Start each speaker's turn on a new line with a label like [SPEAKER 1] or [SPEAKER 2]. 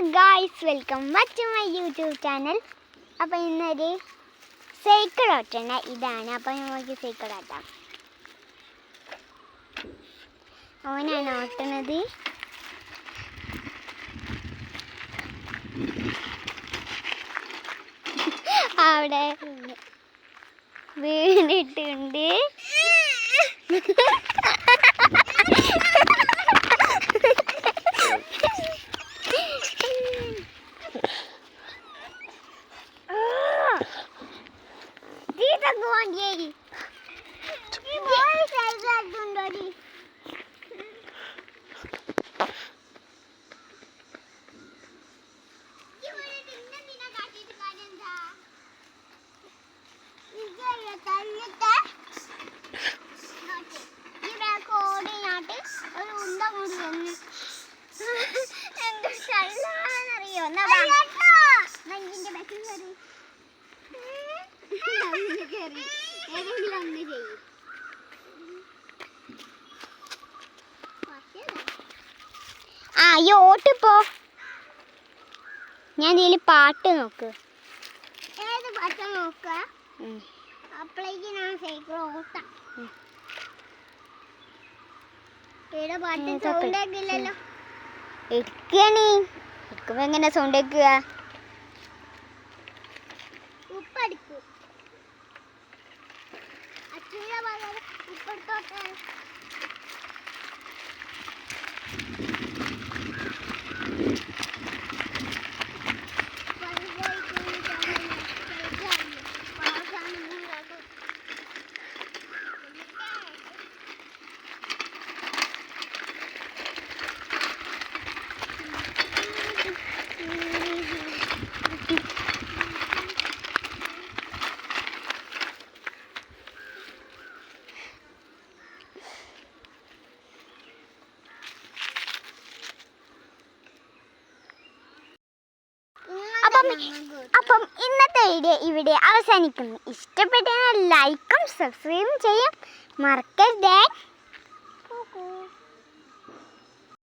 [SPEAKER 1] Guys, welcome back to my YouTube channel. അപ്പോൾ ഇന്നൊരു cycle ഓട്ടണ ഇതാണ്. അപ്പോൾ നമുക്ക് സൈക്കിൾ ഓട്ടാം. അവനാണ് ഓട്ടണത്. അവിടെ വീണിട്ടുണ്ട്. ഈ ഓട്ടിപ്പോ ഞാൻ ഇതിൽ പാട്ട് നോക്ക്. ഏത് പാട്ട് നോക്ക? അപ്പോഴേക്ക് ഞാൻ സൈക്കിൾ ഓട്ടാം. പാട്ട് സൗണ്ട് ആക്കില്ലല്ലോ. എടുക്കണേ, എടുക്കുമ്പോ എങ്ങനെ സൗണ്ട് ആക്കുക? ഉപ്പടിക്കൂ. അച്ഛൻ്റെ പകരം ഉപ്പെടുത്തോട്ടെ. അപ്പം ഇന്നത്തെ വീഡിയോ ഇവിടെ അവസാനിക്കുന്നു. ഇഷ്ടപ്പെട്ട ലൈക്കും സബ്സ്ക്രൈബും ചെയ്യാം മറക്കരുതേ.